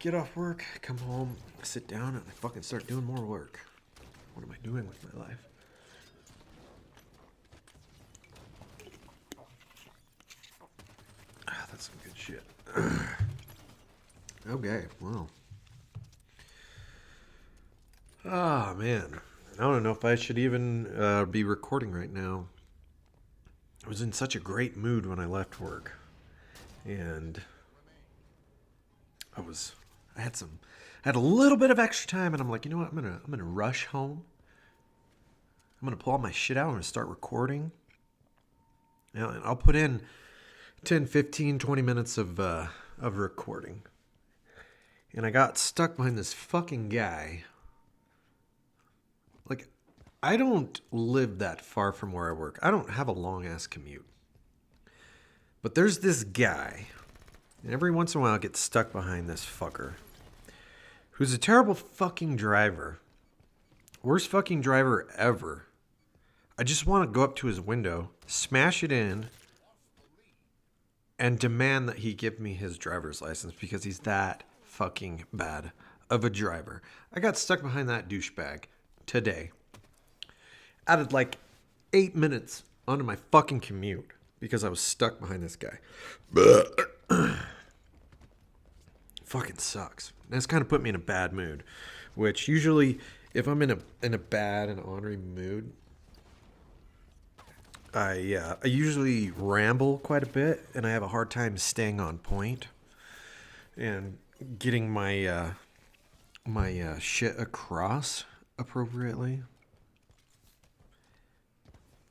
get off work, come home, sit down, and I fucking start doing more work. What am I doing with my life? Ah, that's some good shit. Okay, well. Ah, man. I don't know if I should even be recording right now. I was in such a great mood when I left work. And I had a little bit of extra time, and I'm like, you know what? I'm gonna rush home. I'm gonna pull all my shit out. I'm gonna start recording. And I'll put in 10, 15, 20 minutes of recording. And I got stuck behind this fucking guy. Like, I don't live that far from where I work. I don't have a long ass commute. But there's this guy, and every once in a while I get stuck behind this fucker, who's a terrible fucking driver. Worst fucking driver ever. I just want to go up to his window, smash it in, and demand that he give me his driver's license because he's that fucking bad of a driver. I got stuck behind that douchebag today. Added like 8 minutes onto my fucking commute because I was stuck behind this guy. Fucking sucks. That's kind of put me in a bad mood, which usually if I'm in a bad and ornery mood, I usually ramble quite a bit, and I have a hard time staying on point and getting my shit across appropriately.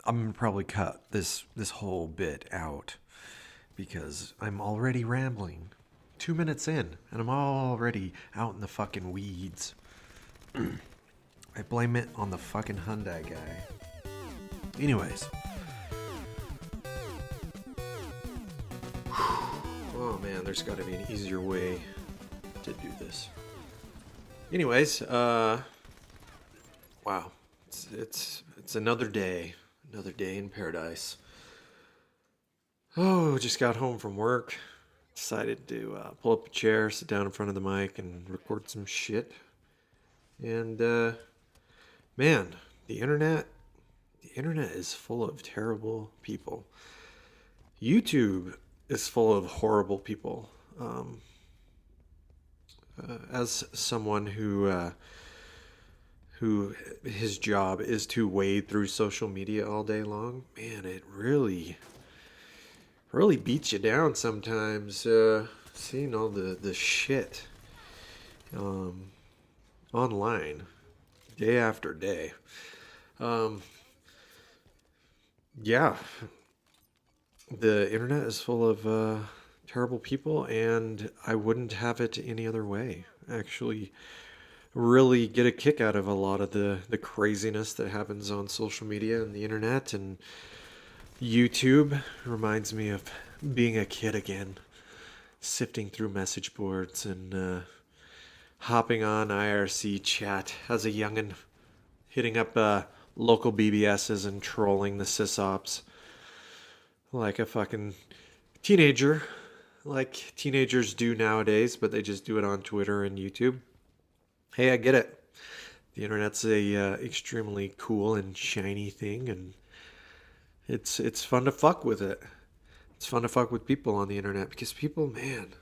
I'm gonna probably cut this whole bit out because I'm already rambling. 2 minutes in, and I'm already out in the fucking weeds. I blame it on the fucking Hyundai guy. Anyways. Oh man, there's got to be an easier way to do this. Anyways, wow, it's another day in paradise. Oh, just got home from work. Decided to pull up a chair, sit down in front of the mic, and record some shit. And man, the internet is full of terrible people. YouTube is full of horrible people. As someone who his job is to wade through social media all day long, man, it really beats you down sometimes. Seeing all the shit online day after day. Yeah. The internet is full of terrible people, and I wouldn't have it any other way. Actually, really get a kick out of a lot of the craziness that happens on social media and the internet, and YouTube reminds me of being a kid again, sifting through message boards and hopping on IRC chat as a youngin', hitting up local BBSs and trolling the sysops like a fucking teenager, like teenagers do nowadays, but they just do it on Twitter and YouTube. Hey, I get it. The internet's a extremely cool and shiny thing, and it's fun to fuck with it. It's fun to fuck with people on the internet because people, man,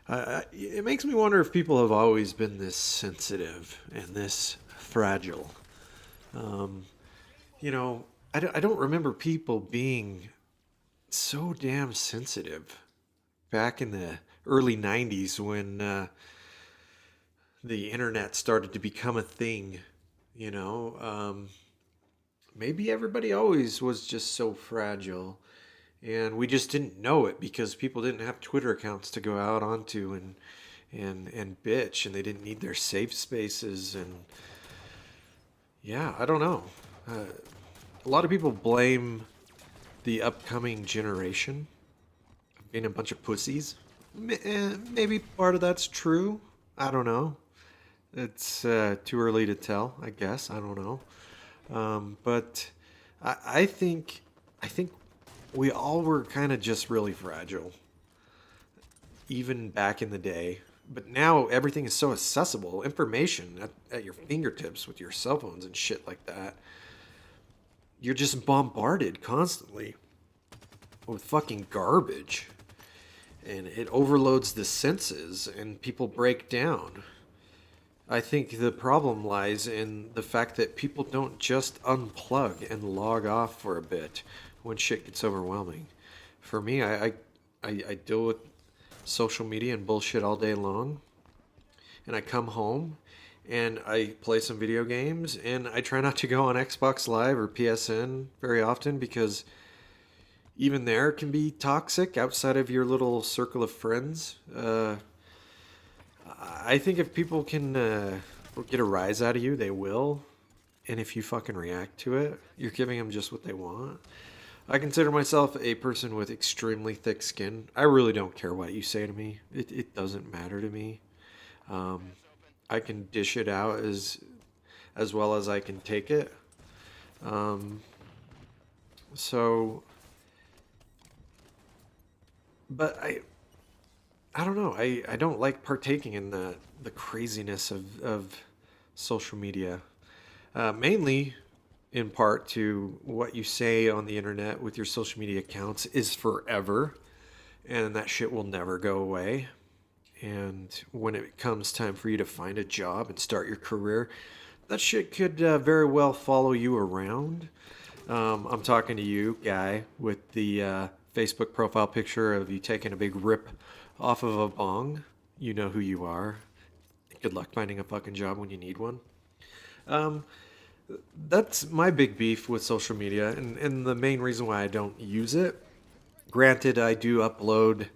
it makes me wonder if people have always been this sensitive and this fragile. I don't remember people being so damn sensitive back in the early 90s when the internet started to become a thing. Maybe everybody always was just so fragile, and we just didn't know it because people didn't have Twitter accounts to go out onto and bitch, and they didn't need their safe spaces. And yeah, I don't know. A lot of people blame the upcoming generation of being a bunch of pussies. Maybe part of that's true. I don't know. It's too early to tell, I guess. I don't know. But I think we all were kind of just really fragile. Even back in the day, But now everything is so accessible, information at your fingertips with your cell phones and shit like that. You're just bombarded constantly with fucking garbage. And it overloads the senses and people break down. I think the problem lies in the fact that people don't just unplug and log off for a bit when shit gets overwhelming. For me, I deal with social media and bullshit all day long, and I come home and I play some video games, and I try not to go on Xbox Live or PSN very often because even there can be toxic outside of your little circle of friends. I think if people can get a rise out of you, they will. And if you fucking react to it, you're giving them just what they want. I consider myself a person with extremely thick skin. I really don't care what you say to me. It doesn't matter to me. Um, I can dish it out as well as I can take it. Um, so, but I don't know. I don't like partaking in the craziness of social media. Mainly in part to what you say on the internet with your social media accounts is forever, and that shit will never go away. And when it comes time for you to find a job and start your career, that shit could very well follow you around. I'm talking to you, guy, with the Facebook profile picture of you taking a big rip off of a bong. You know who you are. Good luck finding a fucking job when you need one. Um, that's my big beef with social media, and the main reason why I don't use it. Granted, I do upload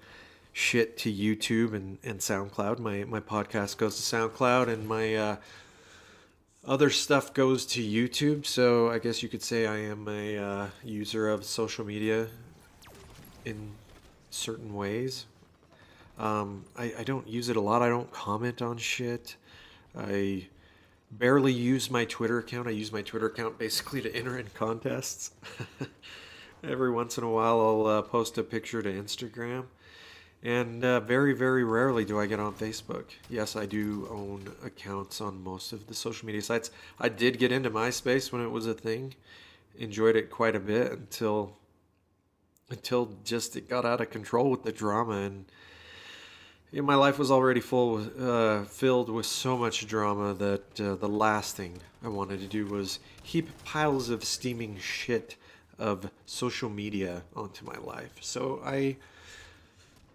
shit to YouTube and SoundCloud. My podcast goes to SoundCloud, and my other stuff goes to YouTube. So I guess you could say I am a user of social media in certain ways. I don't use it a lot. I don't comment on shit. I barely use my Twitter account. I use my Twitter account basically to enter in contests. Every once in a while, I'll post a picture to Instagram. And very, very rarely do I get on Facebook. Yes, I do own accounts on most of the social media sites. I did get into MySpace when it was a thing. Enjoyed it quite a bit until just it got out of control with the drama, and my life was already filled with so much drama that the last thing I wanted to do was heap piles of steaming shit of social media onto my life. So I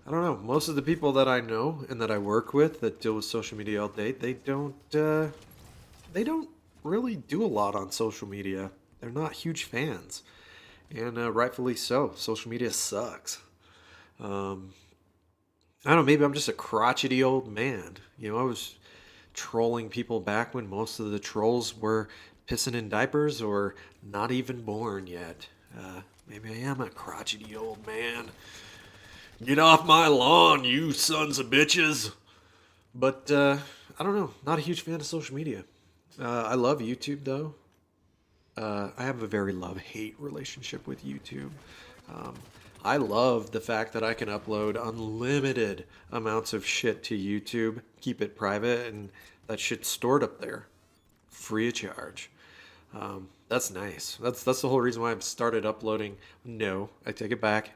don't know. Most of the people that I know and that I work with that deal with social media all day, they don't really do a lot on social media. They're not huge fans, and rightfully so. Social media sucks. Um, I don't know. Maybe I'm just a crotchety old man. I was trolling people back when most of the trolls were pissing in diapers or not even born yet. Maybe I am a crotchety old man. Get off my lawn, you sons of bitches. But I don't know. Not a huge fan of social media. I love YouTube though. I have a very love-hate relationship with YouTube. Um, I love the fact that I can upload unlimited amounts of shit to YouTube, keep it private, and that shit's stored up there, free of charge. That's nice. That's the whole reason why I've started uploading. No, I take it back.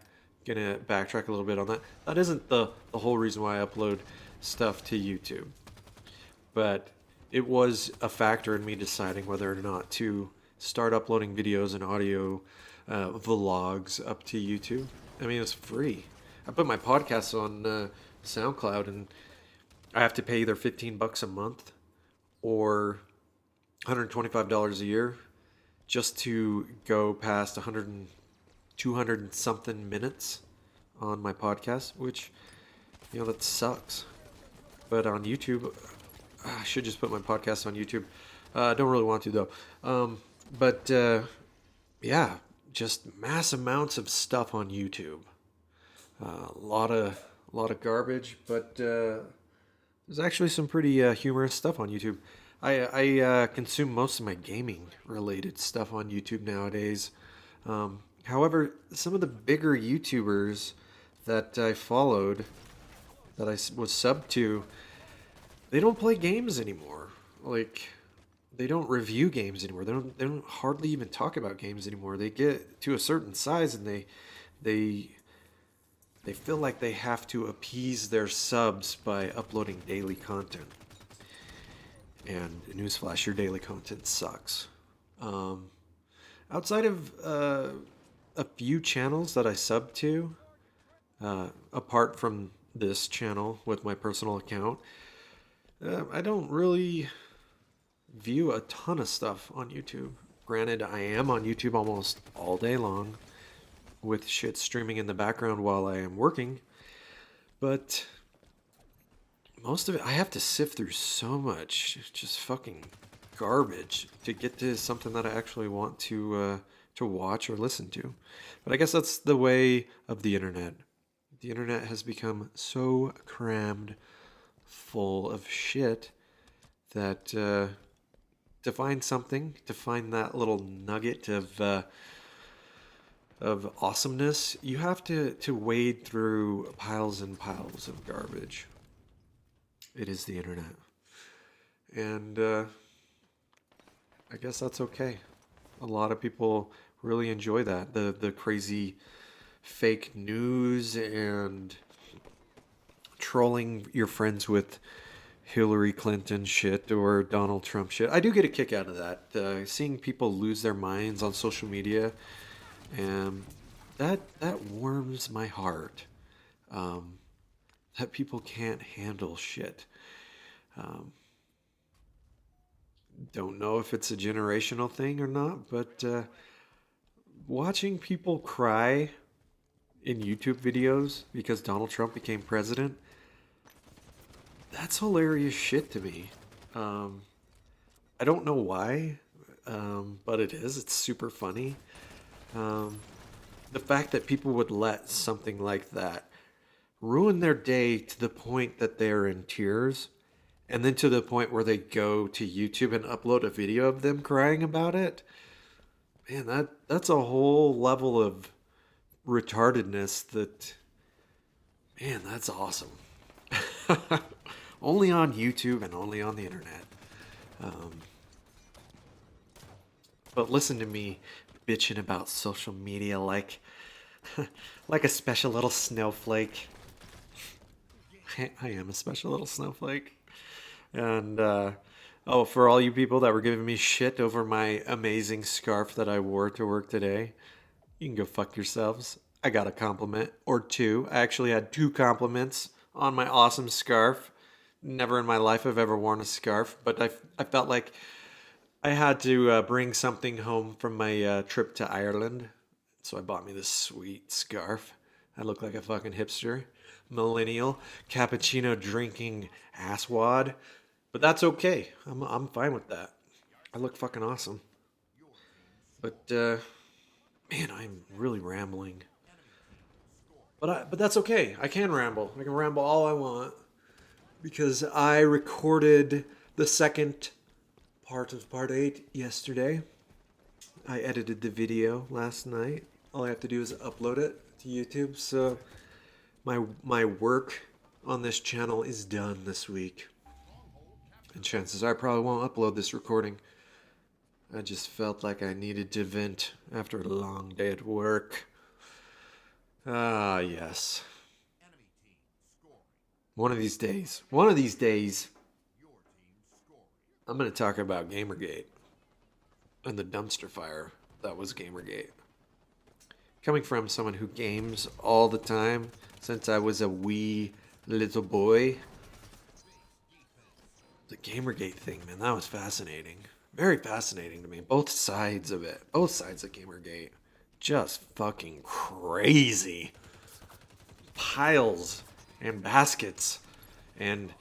Gonna backtrack a little bit on that. That isn't the whole reason why I upload stuff to YouTube. But it was a factor in me deciding whether or not to start uploading videos and audio vlogs up to YouTube. I mean, it's free. I put my podcasts on SoundCloud, and I have to pay either $15 a month or $125 a year just to go past 100 and 200 and something minutes on my podcast, which, that sucks. But on YouTube, I should just put my podcast on YouTube. I don't really want to though. But yeah, just mass amounts of stuff on YouTube. A lot of garbage, but there's actually some pretty humorous stuff on YouTube. I consume most of my gaming related stuff on YouTube nowadays. However, some of the bigger YouTubers that I followed, that I was subbed to, they don't play games anymore. Like they don't review games anymore. They don't hardly even talk about games anymore. They get to a certain size and they they feel like they have to appease their subs by uploading daily content. And newsflash, your daily content sucks. Um, Outside of a few channels that I sub to, apart from this channel with my personal account, I don't really view a ton of stuff on YouTube. Granted, I am on YouTube almost all day long with shit streaming in the background while I am working, but most of it I have to sift through so much just fucking garbage to get to something that I actually want to watch or listen to. But I guess that's the way of the internet. The internet has become so crammed full of shit that to find something, to find that little nugget of awesomeness, you have to wade through piles and piles of garbage. It is the internet, and I guess that's okay. A lot of people really enjoy that the crazy fake news and trolling your friends with Hillary Clinton shit or Donald Trump shit. I do get a kick out of that. Seeing people lose their minds on social media, and that warms my heart. Um, that people can't handle shit. Um, don't know if it's a generational thing or not, but watching people cry in YouTube videos because Donald Trump became president, that's hilarious shit to me. Um, I don't know why, but it is. It's super funny. Um, the fact that people would let something like that ruin their day to the point that they're in tears, and then to the point where they go to YouTube and upload a video of them crying about it. Man, that's a whole level of retardedness that, man, that's awesome. Only on YouTube and only on the internet. Um, but listen to me bitching about social media like like a special little snowflake. I am a special little snowflake. And oh, for all you people that were giving me shit over my amazing scarf that I wore to work today, you can go fuck yourselves. I got a compliment or two. I actually had two compliments on my awesome scarf. Never in my life have ever worn a scarf, but I felt like I had to bring something home from my trip to Ireland. So I bought me this sweet scarf. I look like a fucking hipster, millennial, cappuccino drinking asswad. But that's okay. I'm fine with that. I look fucking awesome. But man, I'm really rambling. But that's okay. I can ramble. I can ramble all I want because I recorded the second part of part 8 yesterday. I edited the video last night. All I have to do is upload it to YouTube. So my work on this channel is done this week. And chances are I probably won't upload this recording. I just felt like I needed to vent after a long day at work. Ah, yes. One of these days, I'm going to talk about Gamergate and the dumpster fire that was Gamergate. Coming from someone who games all the time since I was a wee little boy, the Gamergate thing, man, that was fascinating. Very fascinating to me. Both sides of it. Both sides of Gamergate. Just fucking crazy. Piles and baskets and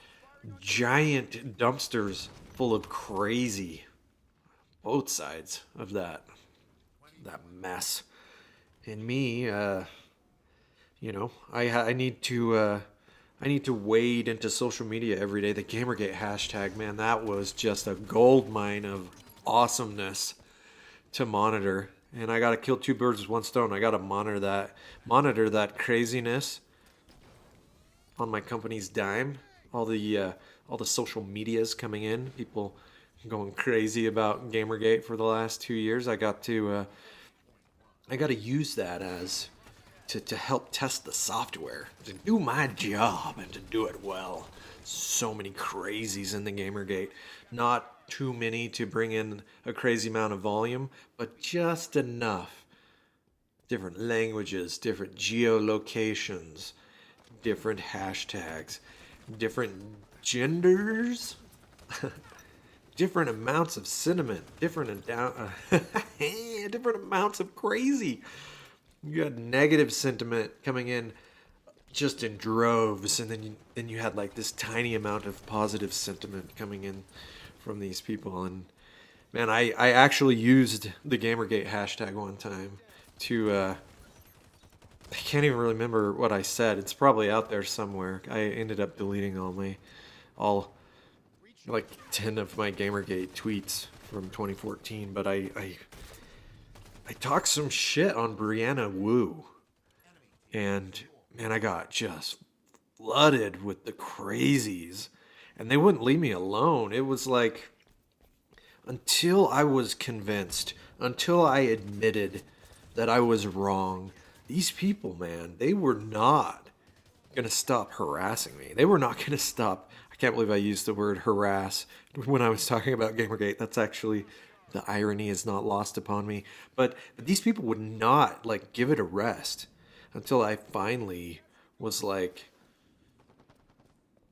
giant dumpsters full of crazy. Both sides of that mess. And me, I need to wade into social media every day. The Gamergate hashtag, man, that was just a gold mine of awesomeness to monitor. And I gotta kill two birds with one stone. I gotta monitor that craziness on my company's dime. All the all the social medias coming in, people going crazy about Gamergate for the last 2 years. I got to use that as to help test the software, to do my job and to do it well. So many crazies in the Gamergate. Not too many to bring in a crazy amount of volume, but just enough. Different languages, different geolocations, different hashtags, different genders, different amounts of sentiment, different amounts of crazy. You had negative sentiment coming in just in droves, and then you had like this tiny amount of positive sentiment coming in from these people. And man, I actually used the Gamergate hashtag one time to I can't even remember what I said. It's probably out there somewhere. I ended up deleting all like 10 of my Gamergate tweets from 2014, but I talked some shit on Brianna Wu, and man, I got just flooded with the crazies, and they wouldn't leave me alone. It was like until I was convinced, until I admitted that I was wrong, these people, man, they were not going to stop harassing me. They were not going to stop. I can't believe I used the word harass when I was talking about Gamergate. That's actually, the irony is not lost upon me. But these people would not like give it a rest until I finally was like,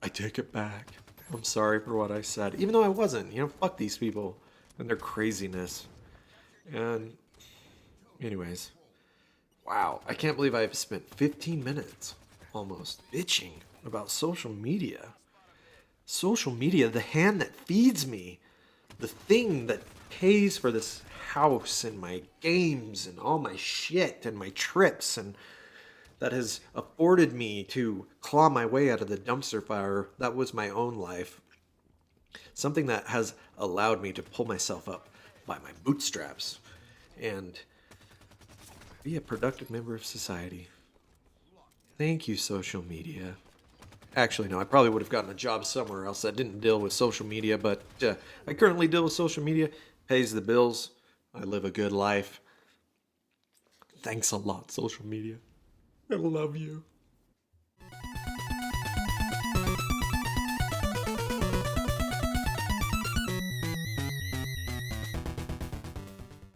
I take it back. I'm sorry for what I said. Even though I wasn't. Fuck these people and their craziness. And anyways, wow. I can't believe I've spent 15 minutes almost bitching about social media. Social media, the hand that feeds me, the thing that pays for this house and my games and all my shit and my trips, and that has afforded me to claw my way out of the dumpster fire that was my own life. Something that has allowed me to pull myself up by my bootstraps and be a productive member of society. Thank you, social media. Actually, no, I probably would have gotten a job somewhere else that didn't deal with social media, but I currently deal with social media, pays the bills, I live a good life. Thanks a lot, social media. I love you.